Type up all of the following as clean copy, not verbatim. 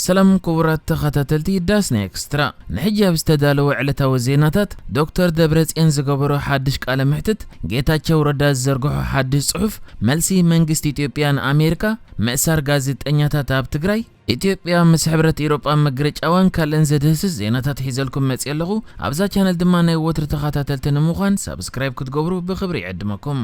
سلام كبرات تخاتلتي داسنا اكسترا نحجاب استدالو علتا وزيناتات دكتور دبرتسيان زغبرو حدش قال محتت ጌታቸው ረዳ ዘርግሖ حدش صحف ملسي መንግስት ኢትዮጵያን አሜሪካ መእሳር ጋዜጠኛታት ኣብ ትግራይ ኢትዮጵያ ምስ ሕብረት ኤውሮጳ መግረጫዋን ካለን ዘደህስስ ዜናታት ሒዘልኩም መጽየለኹ ኣብዛ ቻነል ድማ ናይ ወትር ተኸታተልቲ ንምዃን ሰብስክራይብ ክትገብሩ ብኽብሪ ይዕድመኩም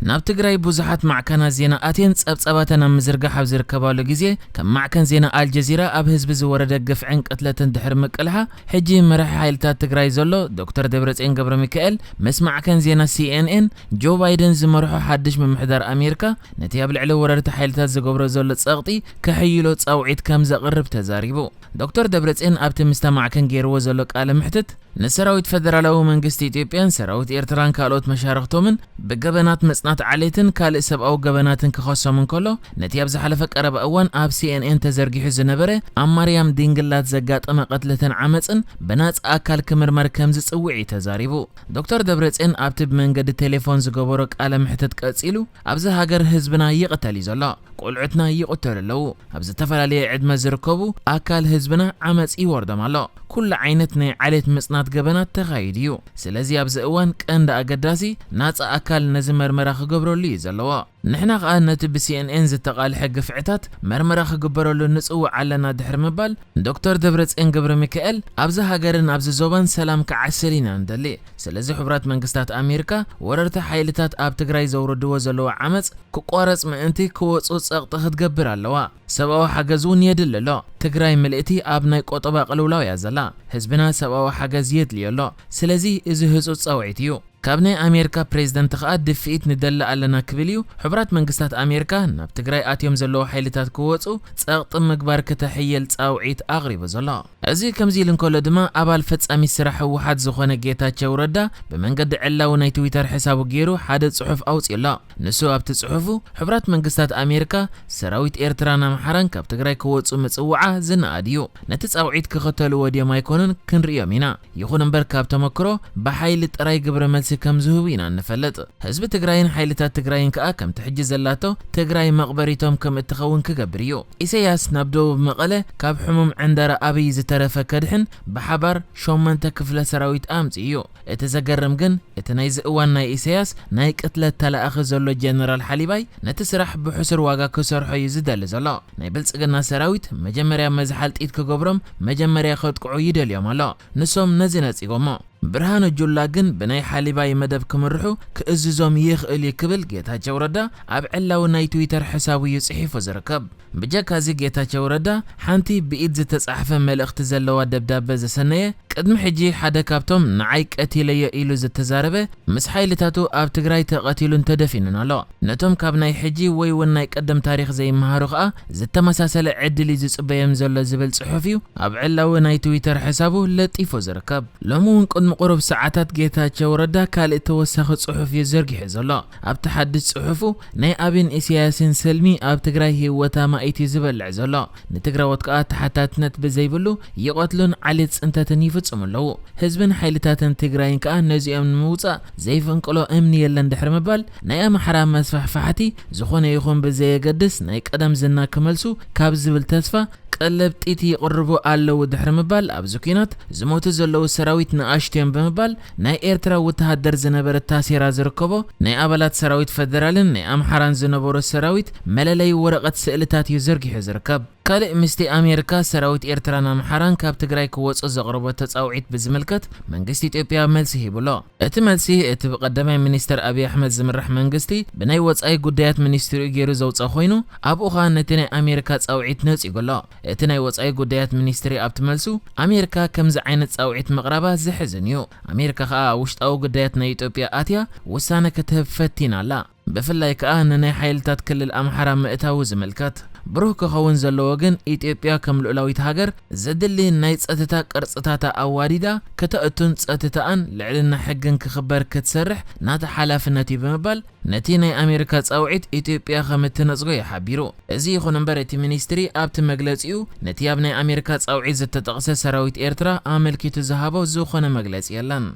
ናብ ትግራይ ብዙሓት ማዕከናት ዜና ኣቴን ጸብጸባተን ኣብ ምዝርጋሕ ኣብ ዝርከባሉ ግዜ ከም ማዕከን ዜና አልጀዚራ ኣብ ህዝቢ ዝወረደ ገፍዕን ቅትለትን ድሕሪ ምቅልሓ ሕጂ መራሒ ሓይልታት ትግራይ ዘሎ ዶክተር ደብረጽዮን ገብረ ሚካኤል ምስ ማዕከን ዜና CNN ጆ ባይደን ዝመርሖ ሓድሽ ምምሕዳር ኣሜሪካ ነቲ ኣብ ልዕሊ ወረርቲ ሓይልታት ዝገብሮ ዘሎ ጸቕጢ ከሕይሎ ጻውዒት ከም ዘቕርብ ተዛሪቡ ዶክተር ደብረጽዮን ኣብቲ ምስታ ማዕከን ገይርዎ ዘሎ ቃለ ምሕተት ንሰራዊት ፌደራላዊ መንግስቲ ኢትዮጵያን ሰራዊት ኤርትራን ካልኦት መሻርክቶምን ብገበናት መጽናት ዓሌትን ካልእ ሰብኣዊ ገበናትን ክኸሶምን ከሎ ነቲ ኣብ ዝሓለፈ ቀረበ እዋን ኣብ CNN ተዘርጊሑ ዝነበረ ኣብ ማርያም ዲንግላት ዘጋጠመ ቅትለትን ዓመፅን ብናጻ ኣካል ክምርመር ከም ዝጽውዕ ተዛሪቡ ዶክተር ደብረጽዮን ኣብቲ ብመንገዲ ቴሌፎን ዝገበሮ ቃለ ምሕተት ቀጺሉ ኣብዚ ሃገር ህዝብና ይቕተል እዩ ዘሎ ቆልዑትና ይቕተሉ ኣለዉ ኣብ ዝተፈላለየ ዕድመ ዝርከቡ ኣካል ህዝብና ዓመፅ ይወርዶም ኣሎ ኩሉ ዓይነት ናይ ዓሌት መጽናት ገበናት ተኻይድ እዩ ስለዚ ኣብዚ እዋን ቀንዲ ኣገዳሲ ናጻ ኣካል ነዚ መርመራ ክገብረሉ እዩ ዘለዎ ንሕና ኸኣ ነቲ ብCNN ዝተቓልሐ ግፍዕታት መርመራ ክግበረሉ ንጽውዕ ኣለና ድሕሪ ምባል ዶክተር ደብረጽዮን ገብረ ሚካኤል ኣብዚ ሃገርን ኣብዚ ዞባን ሰላም ክዓስል ኢና ንደሊ ስለዚ ሕብራት መንግስታት ኣሜሪካ ወረርቲ ሓይልታት ኣብ ትግራይ ዘውርድዎ ዘለዎ ዓመፅ ክቋረጽ ምእንቲ ክወፁ ጸቕጢ ክትገብር ኣለዋ ሰብኣዊ ሓገዝ እውን የድሊ ኣሎ ትግራይ ምልእቲ ኣብ ናይ ቆጠባ ቅልውላው እያ ዘላ ህዝብና ሰብኣዊ ሓገዝ የድልዮ ኣሎ ስለዚ እዚ ህፁፅ ጻውዒት እዩ ካብ ናይ ኣሜሪካ ፕሬዝደንት ኸኣ ድፍኢት ንደሊ ኣለና ክብል እዩ ሕብራት መንግስታት ኣሜሪካ ናብ ትግራይ ኣትዮም ዘለዎ ሓይልታት ክወፁ ጸቕጢ ምግባር ከተሕየል ጻውዒት ኣቕሪቡ ዘሎ እዚ ከምዚ ኢሉ እንከሎ ድማ ኣባል ፈጻሚ ስራሕ ህወሓት ዝኾነ ጌታቸው ረዳ ብመንገዲ ዕላው ናይ ትዊተር ሕሳቡ ገይሩ ሓደ ጽሑፍ ኣውፂሎ ንሱ ኣብቲ ጽሑፉ ሕብራት መንግስታት ኣሜሪካ ሰራዊት ኤርትራን ኣምሓራን ካብ ትግራይ ክወፁ ምጽውዓ ዝነኣድ እዩ ነቲ ጻውዒት ክኽተሉ ወድዮም ኣይኮኑን ክንሪኦም ኢና ይኹን እምበር ካብ ተመክሮ ብሓይሊ ጥራይ ግብረ መልሲ ከም ዝህቡ ኢና ንፈልጥ ህዝቢ ትግራይን ሓይልታት ትግራይን ከኣ ከም ትሕጂ ዘላቶ ትግራይ መቕበሪቶም ከም እትኸውን ክገብር እዩ ኢሳያስ ናብ ደቡብ መቐለ ካብ ሕሙም ዕንደራ ኣብይ ዝተረፈ ከድሕን ብሓባር 8 ክፍለ ሰራዊት ኣምፂ እዩ እቲ ዘገርም ግን እቲ ናይ ዝእዋን ናይ ኢሳያስ ናይ ቅትለት ተላእኺ ዘሎ ጀነራል ሓሊባይ ነቲ ስራሕ ብሕሱር ዋጋ ክሰርሖ እዩ ዝደሊ ዘሎ ናይ ብልጽግና ሰራዊት መጀመርያ መዝሓልጢት ክገብሮም መጀመርያ ከጥቅዑ ይደልዮም ኣሎ ንሶም ነዚ ነጺጎሞ ብርሃኑ ጁላ ግን ብናይ ሓሊባይ መደብ ክምርሑ ክእዝዞም ይኽእል ይክብል ጌታቸው ረዳ ኣብ ዕላው ናይ ትዊተር ሕሳቡ ይጽሒፉ ዝርከብ ብጀካዚ ጌታቸው ረዳ ሓንቲ ብኢድ ዝተጻሕፈ መልእኽቲ ዘለዋ ደብዳቤ ዘሰነየ ቅድሚ ሕጂ ሓደ ካብቶም ንዓይ ቀቲለየ ኢሉ ዝተዛረበ ምስ ሓይልታቱ ኣብ ትግራይ ተቐቲሉን ተደፊኑን ኣሎ ነቶም ካብ ናይ ሕጂ ወይ እውን ናይ ቀደም ታሪክ ዘይመሃሩ ኸኣ ዝተመሳሰለ ዕድል ዝጽበዮም ዘሎ ዝብል ጽሑፍ እዩ ኣብ ዕላው ናይ ትዊተር ሕሳቡ ለጢፉ ዝርከብ ሎሚ እውን ቅድሚ ቁሩብ ሰዓታት ጌታቸው ረዳ ካልእ ተወሳኺ ጽሑፍ ይዘርጊሑ ዘሎ ኣብቲ ሓድሽ ጽሑፉ ናይ ኣብን ኢሳያስን ሰልሚ ኣብ ትግራይ ህይወታ ማእቲ ዝበልዕ ዘሎ ንትግራዎት ከኣ ተሓታትነት ብዘይብሉ ይቐትሉን ዓሌት ጽንተትን ይፍጽሙለዉ ህዝብን ሓይልታትን ትግራይን ከኣ ነዚኦም ንምውፃእ ዘይፈንቅሎ እምኒ የለን ድሕሪ ምባል ናይ ኣምሓራ መስፋሕፋሕቲ ዝኾነ ይኹን ብዘየገድስ ናይ ቀደም ዝና ክመልሱ ካብ ዝብል ተስፋ ቀለብ ጢቲ ይቕርቡ ኣለዉ ድሕሪ ምባል ኣብዚ ኩናት ዝሞቱ ዘለዉ ሰራዊት ንኣሽትዮም ብምባል ናይ ኤርትራ ወተሃደር ዝነበረ ታሲራ ዝርከቦ ናይ ኣባላት ሰራዊት ፌደራልን ናይ ኣምሓራን ዝነበሩ ሰራዊት መለለይ ወረቐት ስእልታት እዩ ዘርጊሑ ዝርከብ ካልእ ምስቲ ኣሜሪካ ሰራዊት ኤርትራን ኣምሓራን ካብ ትግራይ ክወፁ ዘቕረቦ ተጻውዒት ብዝምልከት መንግስቲ ኢትዮጵያ መልሲ ሂቡሎ እቲ መልሲ እቲ ብቀዳማይ ሚኒስተር ኣብይ ኣሕመድ ዝምራሕ መንግስቲ ብናይ ወጻኢ ጉዳያት ሚኒስትሪ ገይሩ ዘውፅአ ኮይኑ ኣብኡ ኸኣ ነቲ ናይ ኣሜሪካ ጻውዒት ነጺጉሎ እቲ ናይ ወጻኢ ጉዳያት ሚኒስትሪ ኣብቲ መልሱ ኣሜሪካ ከምዚ ዓይነት ጻውዒት መቕረባ ዝሕዝን እዩ ኣሜሪካ ኸኣ ውሽጣዊ ጉዳያት ናይ ኢትዮጵያ ኣትያ ውሳነ ክትህብ ፈቲና ኣላ ብፍላይ ከኣ ንናይ ሓይልታት ክልል ኣምሓራ ምእታዊ ዝምልከት ብሩህ ክኸውን ዘለዎ ግን ኢትዮጵያ ከም ልዑላዊት ሃገር ዘድሊ ናይ ጸጥታ ቅርጽታታ ኣዋዲዳ ከተእቱን ጸጥታን ልዕልና ሕግን ክኽበር ክትሰርሕ ናታ ሓላፍነት ብምባል ነቲ ናይ ኣሜሪካ ጻውዒት ኢትዮጵያ ከም እትነጽጎ ይሓቢሩ እዚ ይኹን እምበር እቲ ሚኒስትሪ ኣብቲ መግለጺኡ ነቲ ኣብ ናይ ኣሜሪካ ጻውዒት ዝተጠቕሰ ሰራዊት ኤርትራ ኣመልኪቱ ዝሃቦ ዝኾነ መግለጺ የለን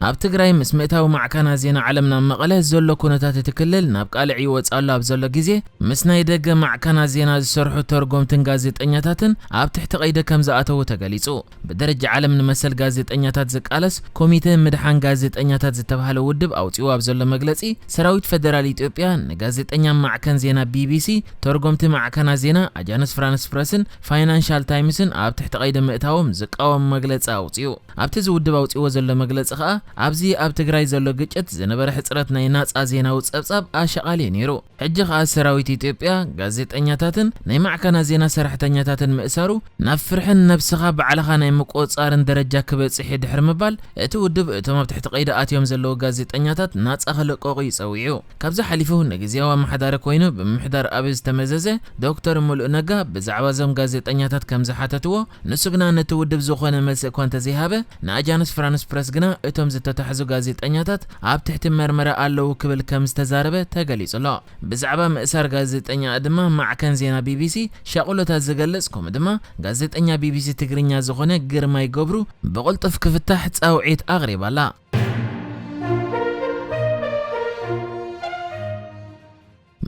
ኣብ ትግራይ ምስ ምእታዊ ማዕከና ዜና ዓለምና መቐለ ዘሎ ኩነታት ትክልል ናብ ቃልዕ ይወጻሉ ኣብ ዘሎ ግዜ ምስ ናይ ደገ ማዕከና ዜና ዝሰርሑ ተርጎምትን ጋዜጠኛታትን ኣብ ትሕቲ ቀይደ ከም ዝኣተው ተገሊጹ። ብደረጃ ዓለም ንመሰል ጋዜጠኛታት ዝቃለስ ኮሚቴ ምድሓን ጋዜጠኛታት ዝተባሃለ ውድብ ኣውፂኡ ኣብ ዘሎ መግለጺ ሰራዊት ፌደራል ኢትዮጵያ ንጋዜጠኛ ማዕከን ዜና ቢቢሲ ተርጎምቲ ማዕከና ዜና አጃንስ ፍራንስ ፕረስን ፋይናንሻል ታይምስን ኣብ ትሕቲ ቀይደ ምእታዎም ዝቃወም መግለጺ ኣውፂኡ። ኣብቲ ዝውድብ ኣውፂዎ ዘሎ መግለጺ ከዓ ኣብዚ ኣብ ትግራይ ዘሎ ግጭት ዝነበረ ሕጽረት ናይ ናጻ ዜናዊ ጸብጻብ ኣሸቓሊ ነይሩ። ሕጂ ከዓ ሰራዊት ኢትዮጵያ ጋዜጠኛታትን ናይ ማዕከና ዜና ሰራሕተኛታትን ምእሰሩ ናብ ፍርሕን ነብስኻ ባዕልኻ ናይ ምቆጻርን ደረጃ ክበጽሕ ድሕሪ ምባል እቲ ውድብ እቶም ኣብ ትሕቲ ቀይዲ ኣትዮም ዘለዉ ጋዜጠኛታት ናጻ ክለቀቑ ይጸውዑ። ካብዚ ሓሊፉ ንግዜያዊ ኣመሓዳሪ ኮይኑ ብምምሕዳር ኣብ ዝተመዘዘ ዶክተር ሙሉእ ነጋ ብዛዕባ እዞም ጋዜጠኛታት ከም ዝሓተትዎ ንሱ ግና ነቲ ውድብ ዝኾነ መልሲ እኳ እንተዘይሃበ ንኣጃንስ ፍራንስ ፕረስ ግና እቶም ዝተታሕዙ ጋዜጠኛታት ኣብ ትሕቲ መርመራ ኣለዉ ክብል ከም ዝተዛረበ ተገሊጹሎ። ብዛዕባ ምእሳር ጋዜጠኛ ድማ ማዕከን ዜና ቢቢሲ ሻቁሎታት ዝገልጽ ከምኡ ድማ ጋዜጠኛ ቢቢሲ ትግርኛ ዝኾነ ግርማይ ገብሩ ብቕልጡፍ ክፍታሕ ጻውዒት ኣቕሪባላ።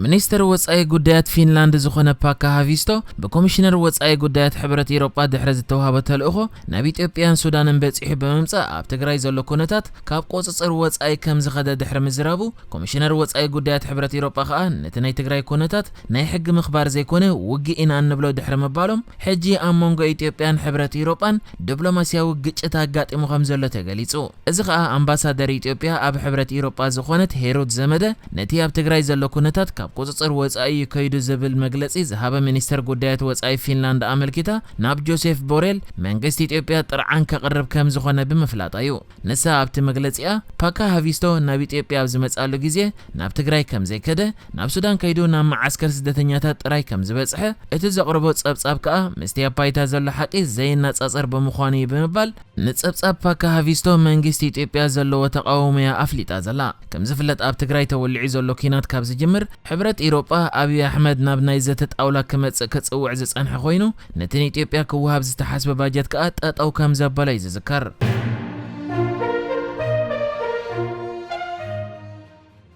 ሚኒስትር ወጻኢ ጉዳያት ፊንላንድ ዝኾነ ፓካ ሃቪስቶ ብኮሚሽነር ወጻኢ ጉዳያት ሕብረት ኤውሮጳ ድሕሪ ዝተዋህበ ተልእኾ ናብ ኢትዮጵያን ሱዳንን በፂሑ ብምምጻእ ኣብ ትግራይ ዘሎ ኩነታት ካብ ቁፅፅር ወጻኢ ከም ዝኸደ ድሕሪ ምዝራቡ ኮሚሽነር ወጻኢ ጉዳያት ሕብረት ኤውሮጳ ከዓ ነቲ ናይ ትግራይ ኩነታት ናይ ሕጊ ምኽባር ዘይኮነ ውግእ ኢና እንብሎ ድሕሪ ምባሎም ሕጂ ኣብ መንጎ ኢትዮጵያን ሕብረት ኤውሮጳን ዲፕሎማስያዊ ግጭት ኣጋጢሙ ከም ዘሎ ተገሊጹ። እዚ ከዓ ኣምባሳደር ኢትዮጵያ ኣብ ሕብረት ኤውሮጳ ዝኾነት ሄሮት ዘመደ ነቲ ኣብ ትግራይ ዘሎ ኩነታት ቁፅፅር ወጻኢ ከይዱ ዝብል መግለጺ ዝሃበ ሚኒስተር ጉዳያት ወጻኢ ፊንላንድ ኣመልኪታ ናብ ጆሴፍ ቦሬል መንግስቲ ኢትዮጵያ ጥርዓን ከቕርብ ከም ዝኾነ ብምፍላጥ እዩ። ንሳ ኣብቲ መግለጺኣ ፓካ ሃቪስቶ ናብ ኢትዮጵያ ኣብ ዝመጻሉ ግዜ ናብ ትግራይ ከም ዘይከደ ናብ ሱዳን ከይዱ ናብ ማዓስከር ስደተኛታት ጥራይ ከም ዝበጽሐ እቲ ዘቕርቦ ጸብጻብ ከዓ ምስቲ ኣብ ባይታ ዘሎ ሓቂ ዘይነጻጸር ብምዃኑ እዩ ብምባል ንጸብጻብ ፓካ ሃቪስቶ መንግስቲ ኢትዮጵያ ዘለዎ ተቃውሞያ ኣፍሊጣ ዘላ። ከም ዝፍለጥ ኣብ ትግራይ ተወሊዑ ዘሎ ኩናት ካብ ዝጅምር ሕብረት ኤውሮጳ አብይ አሕመድ ናብ ናይ ዘተ ጣውላ ክመጽእ ክጽውዕ ዝጸንሐ ኮይኑ ነቲ ኢትዮጵያ ክወሃብ ዝተሓስበ ባጀት ከዓ ጠጠው ከም ዘበለ ይዝከር።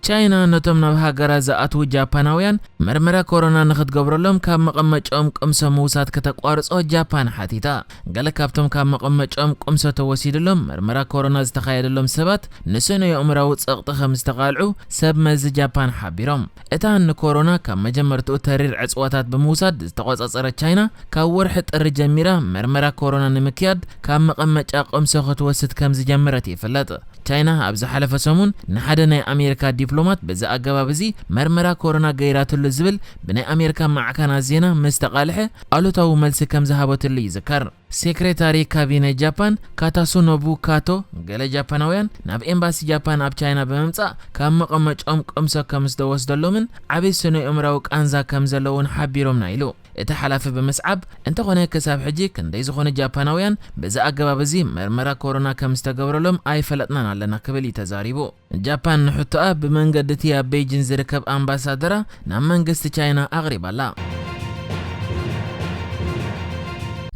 ቻይና ነቶም ናብ ሃገራ ዝኣትዉ ጃፓናውያን መርመራ ኮሮና ንኽትገብረሎም ካብ መቐመጫኦም ቁምሶ ምውሳድ ከተቋርጾ ጃፓን ሓቲታ። ገለ ካብቶም ካብ መቐመጫኦም ቁምሶ ተወሲድሎም መርመራ ኮሮና ዝተኻየደሎም ሰባት ንስነ ኣእምሮዊ ጸቕጢ ከም ዝተቓልዑ ሰብ መዚ ጃፓን ሓቢሮም። እታ ንኮሮና ካብ መጀመርትኡ ተሪር ዕጽዋታት ብምውሳድ ዝተቆጻጸረ ቻይና ካብ ወርሒ ጥሪ ጀሚራ መርመራ ኮሮና ንምክያድ ካብ መቐመጫ ቁምሶ ክትወስድ ከም ዝጀመረት ይፍለጥ። ቻይና ኣብ ዝሓለፈ ሰሙን ንሓደ ናይ ኣሜሪካ ዲፕሎማት በዚ ኣገባብ እዚ መርመራ ኮሮና ገይራትሉ ዝብል ብናይ ኣሜሪካ ማዕከና ዜና ምስ ተቃልሐ ኣሉታዊ መልሲ ከም ዝሃበትሉ ይዝከር። ሴክሬታሪ ካቢኔ ጃፓን ካታሱኖቡ ካቶ ገለ ጃፓናውያን ናብ ኤምባሲ ጃፓን ኣብ ቻይና ብምምጻእ ካብ መቐመጫኦም ቁምሶ ከም ዝተወስደሎምን ዓብይ ስነ ኣእምሮዊ ቃንዛ ከም ዘለውን ሓቢሮምና ኢሉ። እቲ ሓላፊ ብምስዓብ እንተኾነ ክሳብ ሕጂ ክንደይ ዝኾነ ጃፓናውያን በዚ ኣገባብ እዚ መርመራ ኮሮና ከም ዝተገብረሎም ኣይፈለጥናን ኣለና ክብል ተዛሪቡ። ጃፓን ንሕቶኣ ብመንገዲ እቲ ኣብ ቤይጂን ዝርከብ ኣምባሳደራ ናብ መንግስቲ ቻይና ኣቕሪባላ።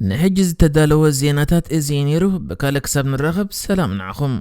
ንሕጂ ዝተዳለወ ዜናታት እዚ ነይሩ። ብካልእ ክሳብ ንራኸብ ሰላም ንዓኹም።